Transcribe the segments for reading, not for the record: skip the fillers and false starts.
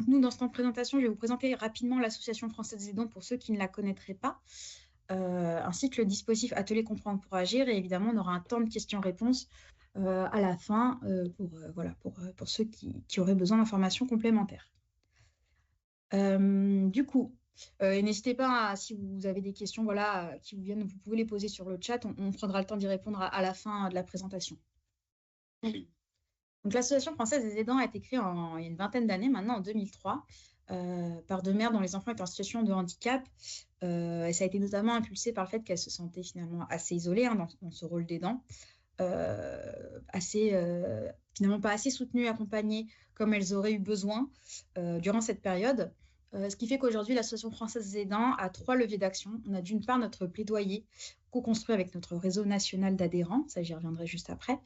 nous, dans ce temps de présentation, je vais vous présenter rapidement l'Association française des aidants pour ceux qui ne la connaîtraient pas, ainsi que le dispositif Atelier Comprendre pour Agir. Et évidemment, on aura un temps de questions-réponses à la fin pour ceux qui auraient besoin d'informations complémentaires. Du coup, n'hésitez pas, si vous avez des questions qui vous viennent, vous pouvez les poser sur le chat. On prendra le temps d'y répondre à la fin de la présentation. Donc, l'Association française des aidants a été créée il y a une vingtaine d'années, maintenant en 2003, par deux mères dont les enfants étaient en situation de handicap. Et ça a été notamment impulsé par le fait qu'elles se sentaient finalement assez isolées dans ce rôle d'aidant, finalement pas assez soutenues, accompagnées comme elles auraient eu besoin durant cette période. Ce qui fait qu'aujourd'hui, l'Association française des aidants a 3 leviers d'action. On a d'une part notre plaidoyer co-construit avec notre réseau national d'adhérents, ça j'y reviendrai juste après,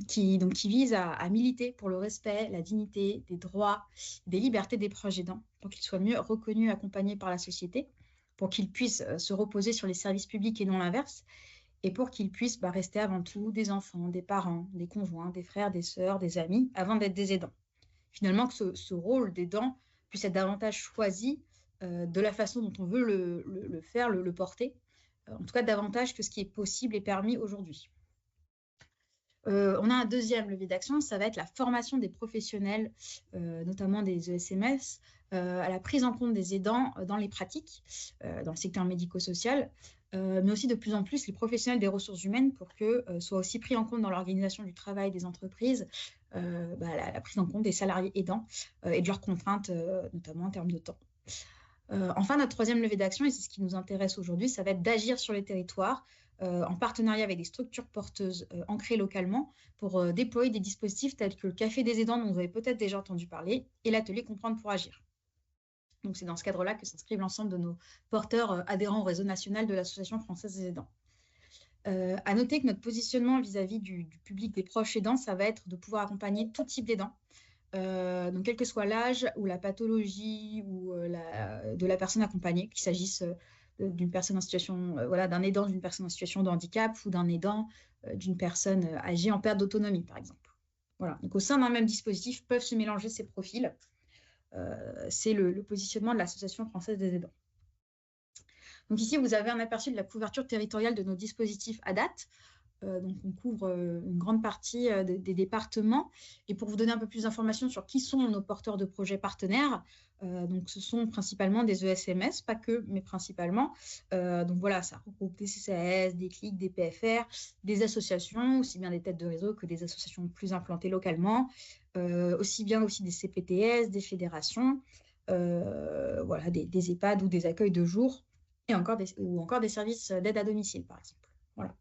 qui vise à militer pour le respect, la dignité, des droits, des libertés des proches aidants, pour qu'ils soient mieux reconnus et accompagnés par la société, pour qu'ils puissent se reposer sur les services publics et non l'inverse, et pour qu'ils puissent rester avant tout des enfants, des parents, des conjoints, des frères, des sœurs, des amis, avant d'être des aidants. Finalement, que ce rôle d'aidant puisse être davantage choisi de la façon dont on veut le faire, le porter, en tout cas davantage que ce qui est possible et permis aujourd'hui. On a un deuxième levier d'action, ça va être la formation des professionnels, notamment des ESMS, à la prise en compte des aidants dans les pratiques, dans le secteur médico-social, mais aussi de plus en plus les professionnels des ressources humaines pour que soit aussi pris en compte dans l'organisation du travail des entreprises, la prise en compte des salariés aidants et de leurs contraintes, notamment en termes de temps. Enfin, notre troisième levée d'action, et c'est ce qui nous intéresse aujourd'hui, ça va être d'agir sur les territoires en partenariat avec des structures porteuses ancrées localement pour déployer des dispositifs tels que le Café des aidants dont vous avez peut-être déjà entendu parler et l'atelier Comprendre pour Agir. Donc, c'est dans ce cadre-là que s'inscrivent l'ensemble de nos porteurs adhérents au réseau national de l'Association française des aidants. À noter que notre positionnement vis-à-vis du public des proches aidants, ça va être de pouvoir accompagner tout type d'aidants. Donc, quel que soit l'âge ou la pathologie ou de la personne accompagnée, qu'il s'agisse d'une personne en situation, d'un aidant d'une personne en situation de handicap ou d'un aidant d'une personne âgée en perte d'autonomie, par exemple. Voilà. Donc, au sein d'un même dispositif, peuvent se mélanger ces profils. C'est le positionnement de l'Association française des aidants. Donc ici, vous avez un aperçu de la couverture territoriale de nos dispositifs à date. Donc on couvre une grande partie des départements. Et pour vous donner un peu plus d'informations sur qui sont nos porteurs de projets partenaires, donc ce sont principalement des ESMS, pas que, mais principalement. Donc voilà, ça regroupe des CCAS, des CLIC, des PFR, des associations, aussi bien des têtes de réseau que des associations plus implantées localement, aussi bien des CPTS, des fédérations, des EHPAD ou des accueils de jour, et encore des services d'aide à domicile, par exemple. Voilà.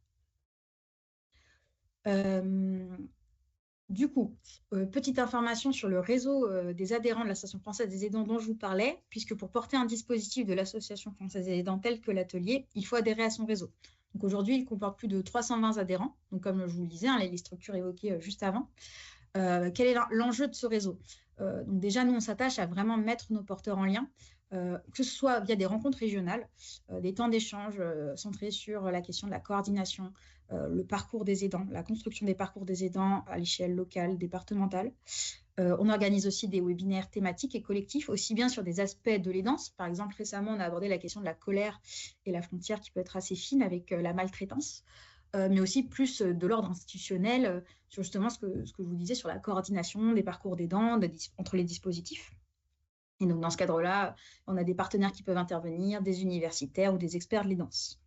Du coup, petite information sur le réseau des adhérents de l'Association française des aidants dont je vous parlais, puisque pour porter un dispositif de l'Association française des aidants tel que l'atelier, il faut adhérer à son réseau. Donc aujourd'hui, il comporte plus de 320 adhérents, donc comme je vous le disais, les structures évoquées juste avant. Quel est l'enjeu de ce réseau? Donc déjà, nous, on s'attache à vraiment mettre nos porteurs en lien, que ce soit via des rencontres régionales, des temps d'échange centrés sur la question de la coordination, le parcours des aidants, la construction des parcours des aidants à l'échelle locale, départementale. On organise aussi des webinaires thématiques et collectifs, aussi bien sur des aspects de l'aidance. Par exemple, récemment, on a abordé la question de la colère et la frontière qui peut être assez fine avec la maltraitance. Mais aussi plus de l'ordre institutionnel sur justement ce que je vous disais sur la coordination des parcours d'aidants entre les dispositifs. Et donc, dans ce cadre-là, on a des partenaires qui peuvent intervenir, des universitaires ou des experts de l'aidance.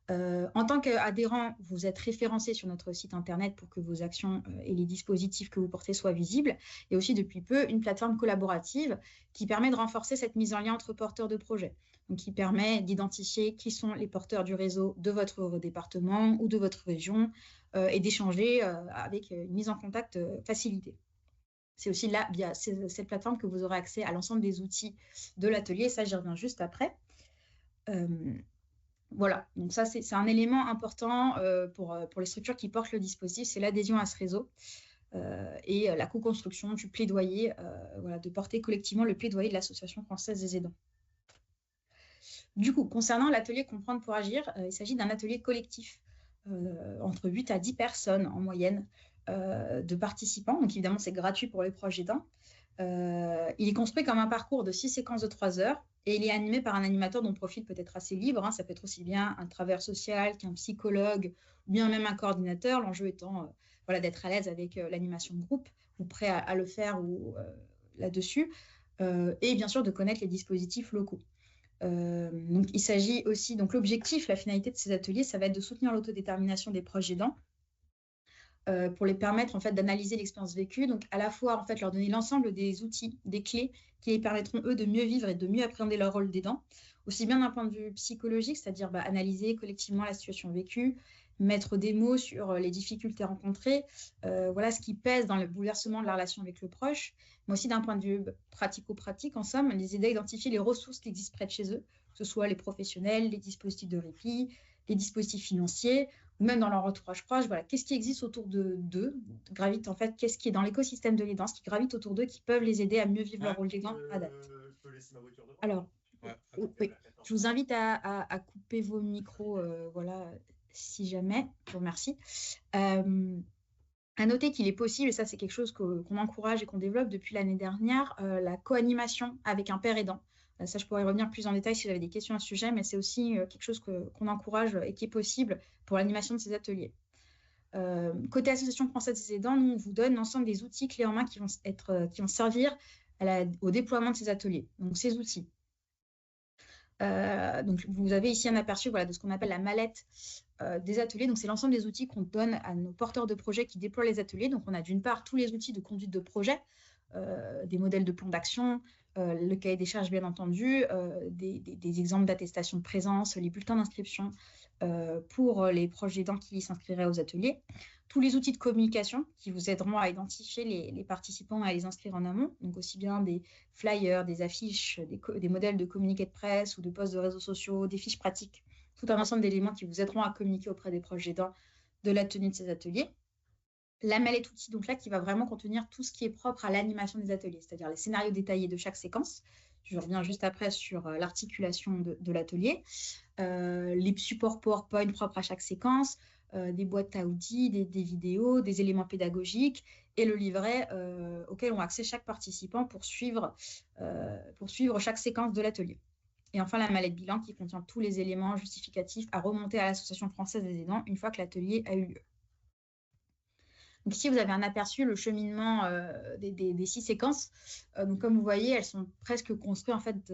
En tant qu'adhérent, vous êtes référencé sur notre site internet pour que vos actions et les dispositifs que vous portez soient visibles. Et aussi, depuis peu, une plateforme collaborative qui permet de renforcer cette mise en lien entre porteurs de projets. Donc, qui permet d'identifier qui sont les porteurs du réseau de votre département ou de votre région et d'échanger avec une mise en contact facilitée. C'est aussi là, via cette plateforme, que vous aurez accès à l'ensemble des outils de l'atelier. Ça, j'y reviens juste après. Voilà, donc ça, c'est un élément important pour les structures qui portent le dispositif, c'est l'adhésion à ce réseau et la co-construction du plaidoyer, de porter collectivement le plaidoyer de l'Association française des aidants. Du coup, concernant l'atelier Comprendre pour Agir, il s'agit d'un atelier collectif entre 8 à 10 personnes en moyenne de participants. Donc évidemment, c'est gratuit pour les proches aidants. Il est construit comme un parcours de 6 séquences de 3 heures et il est animé par un animateur dont le profil peut être assez libre, hein. Ça peut être aussi bien un travailleur social qu'un psychologue ou bien même un coordinateur. L'enjeu étant voilà, d'être à l'aise avec l'animation de groupe ou prêt à le faire ou, là-dessus. Et bien sûr de connaître les dispositifs locaux. Donc, il s'agit aussi, donc l'objectif, la finalité de ces ateliers, ça va être de soutenir l'autodétermination des proches aidants pour les permettre en fait d'analyser l'expérience vécue, donc à la fois en fait leur donner l'ensemble des outils, des clés qui les permettront eux de mieux vivre et de mieux appréhender leur rôle d'aidant, aussi bien d'un point de vue psychologique, c'est-à-dire analyser collectivement la situation vécue, mettre des mots sur les difficultés rencontrées, voilà ce qui pèse dans le bouleversement de la relation avec le proche, mais aussi d'un point de vue pratico-pratique, en somme, les aider à identifier les ressources qui existent près de chez eux, que ce soit les professionnels, les dispositifs de répit, les dispositifs financiers, ou même dans leur entourage proche, voilà, qu'est-ce qui existe autour d'eux, gravite en fait, qu'est-ce qui est dans l'écosystème de l'aidant, ce qui gravite autour d'eux, qui peuvent les aider à mieux vivre leur rôle d'aidant à date. Alors, oui, je vous invite à couper vos micros, voilà, si jamais, je vous remercie. À noter qu'il est possible, et ça c'est quelque chose qu'on encourage et qu'on développe depuis l'année dernière, la co-animation avec un père aidant. Ça, je pourrais revenir plus en détail si vous avez des questions à ce sujet, mais c'est aussi quelque chose qu'on encourage et qui est possible pour l'animation de ces ateliers. Côté Association française des aidants, nous, on vous donne l'ensemble des outils clés en main qui vont servir au déploiement de ces ateliers. Donc, ces outils. Donc, vous avez ici un aperçu voilà, de ce qu'on appelle la mallette des ateliers. Donc, c'est l'ensemble des outils qu'on donne à nos porteurs de projets qui déploient les ateliers. Donc, on a d'une part tous les outils de conduite de projet, des modèles de plan d'action, le cahier des charges, bien entendu, des exemples d'attestation de présence, les bulletins d'inscription pour les proches aidants qui s'inscriraient aux ateliers. Tous les outils de communication qui vous aideront à identifier les participants et à les inscrire en amont, donc aussi bien des flyers, des affiches, des modèles de communiqués de presse ou de posts de réseaux sociaux, des fiches pratiques, tout un ensemble d'éléments qui vous aideront à communiquer auprès des proches aidants de la tenue de ces ateliers. La mallette outils, donc là, qui va vraiment contenir tout ce qui est propre à l'animation des ateliers, c'est-à-dire les scénarios détaillés de chaque séquence. Je reviens juste après sur l'articulation de l'atelier, les supports PowerPoint propres à chaque séquence, des boîtes à outils, des vidéos, des éléments pédagogiques et le livret auquel ont accès chaque participant pour suivre chaque séquence de l'atelier. Et enfin, la mallette bilan qui contient tous les éléments justificatifs à remonter à l'Association française des aidants une fois que l'atelier a eu lieu. Donc ici, vous avez un aperçu, le cheminement des 6 séquences. Donc comme vous voyez, elles sont presque construites en fait,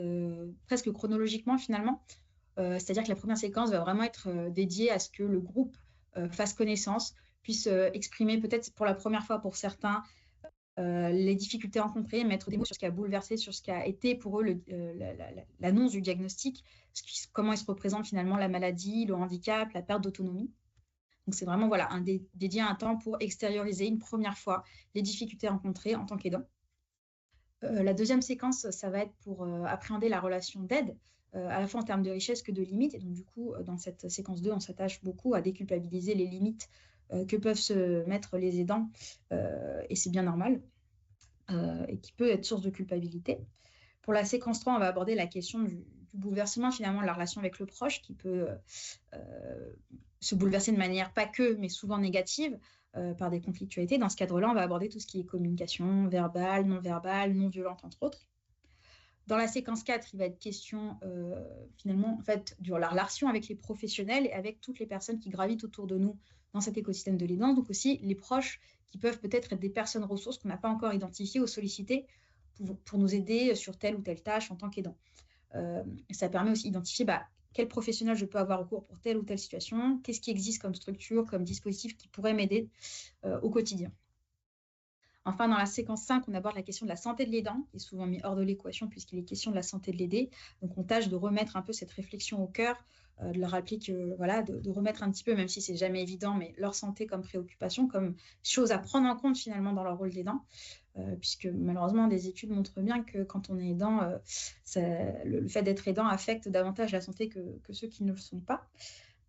presque chronologiquement finalement. C'est-à-dire que la première séquence va vraiment être dédiée à ce que le groupe fasse connaissance, puisse exprimer peut-être pour la première fois pour certains les difficultés rencontrées, mettre des mots sur ce qui a bouleversé, sur ce qui a été pour eux l'annonce du diagnostic, comment il se représente finalement la maladie, le handicap, la perte d'autonomie. Donc, c'est vraiment voilà, dédié un temps pour extérioriser une première fois les difficultés rencontrées en tant qu'aidant. La deuxième séquence, ça va être pour appréhender la relation d'aide, à la fois en termes de richesse que de limites. Et donc, du coup, dans cette séquence 2, on s'attache beaucoup à déculpabiliser les limites que peuvent se mettre les aidants, et c'est bien normal, et qui peut être source de culpabilité. Pour la séquence 3, on va aborder la question du bouleversement finalement de la relation avec le proche qui peut se bouleverser de manière pas que, mais souvent négative par des conflictualités. Dans ce cadre-là, on va aborder tout ce qui est communication verbale, non violente, entre autres. Dans la séquence 4, il va être question finalement en fait, de la relation avec les professionnels et avec toutes les personnes qui gravitent autour de nous dans cet écosystème de l'aidance. Donc aussi les proches qui peuvent peut-être être des personnes ressources qu'on n'a pas encore identifiées ou sollicitées pour nous aider sur telle ou telle tâche en tant qu'aidant. Ça permet aussi d'identifier quel professionnel je peux avoir recours pour telle ou telle situation, qu'est-ce qui existe comme structure, comme dispositif qui pourrait m'aider au quotidien. Enfin, dans la séquence 5, on aborde la question de la santé de l'aidant, qui est souvent mis hors de l'équation puisqu'il est question de la santé de l'aidé. Donc, on tâche de remettre un peu cette réflexion au cœur, de leur rappeler que, voilà, de remettre un petit peu, même si c'est jamais évident, mais leur santé comme préoccupation, comme chose à prendre en compte finalement dans leur rôle d'aidant. Puisque malheureusement, des études montrent bien que quand on est aidant, le fait d'être aidant affecte davantage la santé que ceux qui ne le sont pas.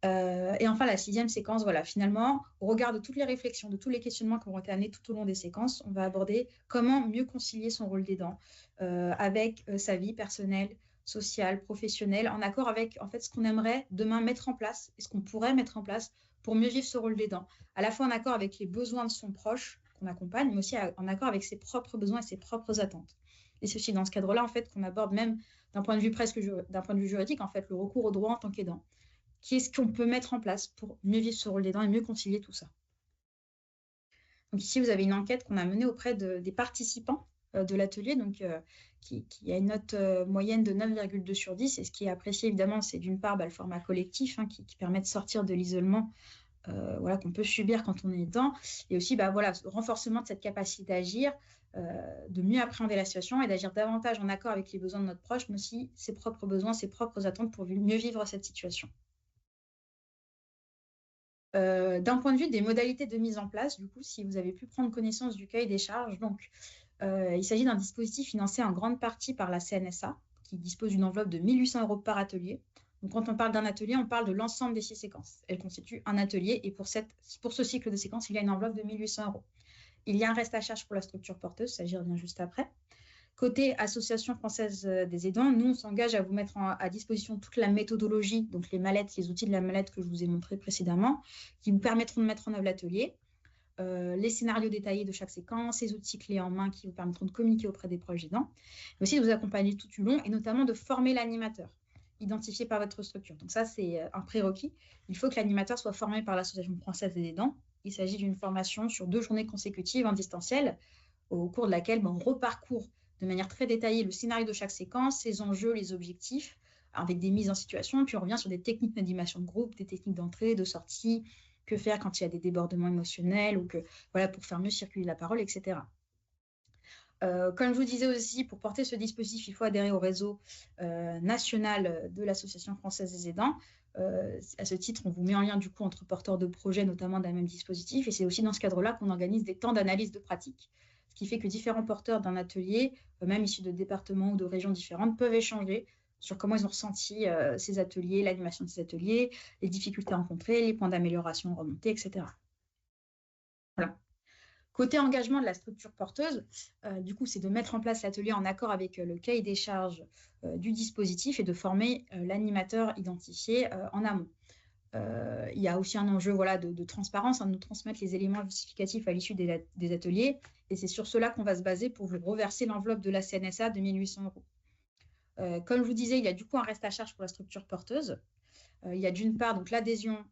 Et enfin, la 6e séquence, voilà, finalement, au regard de toutes les réflexions, de tous les questionnements qui auront été amenés tout au long des séquences, on va aborder comment mieux concilier son rôle d'aidant avec sa vie personnelle, sociale, professionnelle, en accord avec en fait, ce qu'on aimerait demain mettre en place et ce qu'on pourrait mettre en place pour mieux vivre ce rôle d'aidant, à la fois en accord avec les besoins de son proche, qu'on accompagne, mais aussi en accord avec ses propres besoins et ses propres attentes. Et c'est aussi dans ce cadre-là, en fait, qu'on aborde même d'un point de vue d'un point de vue juridique, en fait, le recours au droit en tant qu'aidant. Qu'est-ce qu'on peut mettre en place pour mieux vivre ce rôle d'aidant et mieux concilier tout ça? Donc ici, vous avez une enquête qu'on a menée auprès des participants de l'atelier, donc qui a une note moyenne de 9,2 sur 10. Et ce qui est apprécié, évidemment, c'est d'une part le format collectif qui permet de sortir de l'isolement voilà, qu'on peut subir quand on est aidant. Et aussi, voilà, le renforcement de cette capacité d'agir, de mieux appréhender la situation et d'agir davantage en accord avec les besoins de notre proche, mais aussi ses propres besoins, ses propres attentes pour mieux vivre cette situation. D'un point de vue des modalités de mise en place, du coup, si vous avez pu prendre connaissance du cahier des charges, donc il s'agit d'un dispositif financé en grande partie par la CNSA, qui dispose d'une enveloppe de 1 800 € par atelier. Donc, quand on parle d'un atelier, on parle de l'ensemble des 6 séquences. Elle constitue un atelier et pour ce cycle de séquences, il y a une enveloppe de 1 800 €. Il y a un reste à charge pour la structure porteuse, ça j'y reviens juste après. Côté Association française des aidants, nous, on s'engage à vous mettre à disposition toute la méthodologie, donc les mallettes, les outils de la mallette que je vous ai montré précédemment, qui vous permettront de mettre en œuvre l'atelier, les scénarios détaillés de chaque séquence, les outils clés en main qui vous permettront de communiquer auprès des proches aidants, mais aussi de vous accompagner tout du long et notamment de former l'animateur identifié par votre structure. Donc ça, c'est un prérequis. Il faut que l'animateur soit formé par l'Association française des aidants. Il s'agit d'une formation sur 2 journées consécutives en distanciel, au cours de laquelle on reparcourt de manière très détaillée le scénario de chaque séquence, ses enjeux, les objectifs, avec des mises en situation, puis on revient sur des techniques d'animation de groupe, des techniques d'entrée, de sortie, que faire quand il y a des débordements émotionnels, ou voilà, pour faire mieux circuler la parole, etc. Comme je vous disais aussi, pour porter ce dispositif, il faut adhérer au réseau national de l'Association française des aidants. À ce titre, on vous met en lien du coup entre porteurs de projets, notamment d'un même dispositif, et c'est aussi dans ce cadre-là qu'on organise des temps d'analyse de pratique, ce qui fait que différents porteurs d'un atelier, même issus de départements ou de régions différentes, peuvent échanger sur comment ils ont ressenti ces ateliers, l'animation de ces ateliers, les difficultés rencontrées, les points d'amélioration remontés, etc. Voilà. Côté engagement de la structure porteuse, du coup, c'est de mettre en place l'atelier en accord avec le cahier des charges du dispositif et de former l'animateur identifié en amont. Il y a aussi un enjeu voilà, de transparence, de nous transmettre les éléments justificatifs à l'issue des ateliers. Et c'est sur cela qu'on va se baser pour vous reverser l'enveloppe de la CNSA de 1 800 €. Comme je vous disais, il y a du coup un reste à charge pour la structure porteuse. Il y a d'une part donc l'adhésion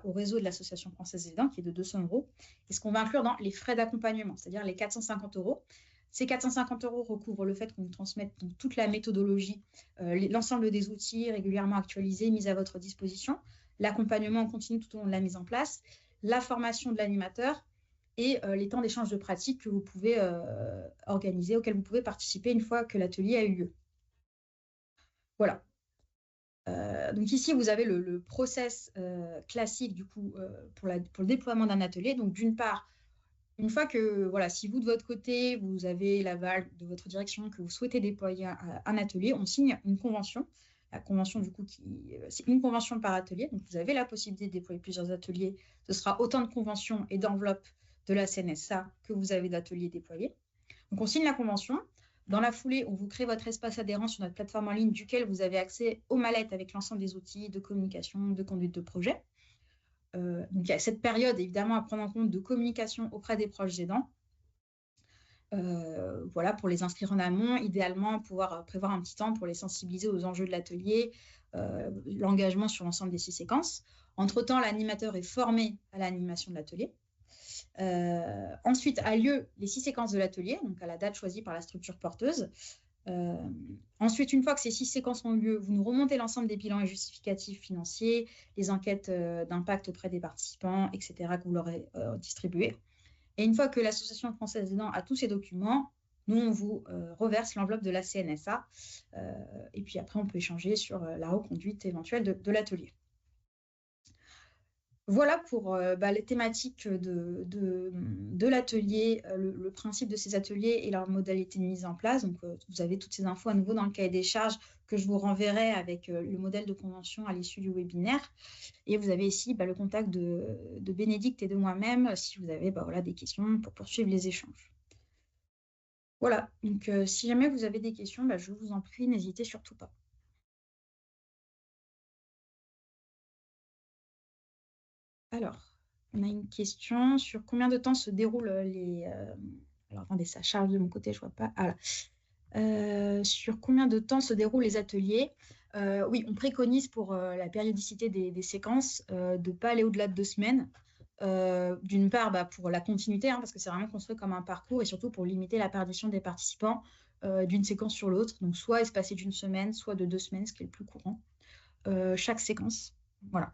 au réseau de l'Association française des aidants qui est de 200 €. Et ce qu'on va inclure dans les frais d'accompagnement, c'est-à-dire les 450 €. Ces 450 € recouvrent le fait qu'on vous transmette donc toute la méthodologie, l'ensemble des outils régulièrement actualisés, mis à votre disposition, l'accompagnement en continu tout au long de la mise en place, la formation de l'animateur et les temps d'échange de pratiques que vous pouvez organiser, auxquels vous pouvez participer une fois que l'atelier a eu lieu. Voilà. Donc ici, vous avez le process classique du coup pour le déploiement d'un atelier. Donc d'une part, une fois que, voilà, si vous de votre côté, vous avez l'aval de votre direction, que vous souhaitez déployer un atelier, on signe une convention. La convention, du coup, c'est une convention par atelier. Donc vous avez la possibilité de déployer plusieurs ateliers. Ce sera autant de conventions et d'enveloppes de la CNSA que vous avez d'ateliers déployés. Donc on signe la convention. Dans la foulée, on vous crée votre espace adhérent sur notre plateforme en ligne duquel vous avez accès aux mallettes avec l'ensemble des outils de communication, de conduite de projet. Donc il y a cette période évidemment à prendre en compte de communication auprès des proches aidants. Voilà, pour les inscrire en amont, idéalement pouvoir prévoir un petit temps pour les sensibiliser aux enjeux de l'atelier, l'engagement sur l'ensemble des 6 séquences. Entre-temps, l'animateur est formé à l'animation de l'atelier. Ensuite a lieu les 6 séquences de l'atelier, donc à la date choisie par la structure porteuse. Ensuite, une fois que ces 6 séquences ont eu lieu, vous nous remontez l'ensemble des bilans et justificatifs financiers, les enquêtes d'impact auprès des participants, etc., que vous leur avez distribués. Et une fois que l'Association française des aidants a tous ces documents, nous, on vous reverse l'enveloppe de la CNSA. Et puis après, on peut échanger sur la reconduite éventuelle de l'atelier. Voilà pour les thématiques de l'atelier, le principe de ces ateliers et leurs modalités de mise en place. Donc, vous avez toutes ces infos à nouveau dans le cahier des charges que je vous renverrai avec le modèle de convention à l'issue du webinaire. Et vous avez ici le contact de Bénédicte et de moi-même si vous avez voilà, des questions pour poursuivre les échanges. Voilà, donc si jamais vous avez des questions, je vous en prie, n'hésitez surtout pas. Alors, On a une question sur combien de temps se déroulent les... Alors, attendez, ça charge de mon côté, je vois pas. Ah là. Sur combien de temps se déroulent les ateliers? Oui, on préconise pour la périodicité des séquences de ne pas aller au-delà de 2 semaines. D'une part, pour la continuité, hein, parce que c'est vraiment construit comme un parcours, et surtout pour limiter la perdition des participants d'une séquence sur l'autre. Donc, soit espacé d'une semaine, soit de 2 semaines, ce qui est le plus courant. Chaque séquence. Voilà.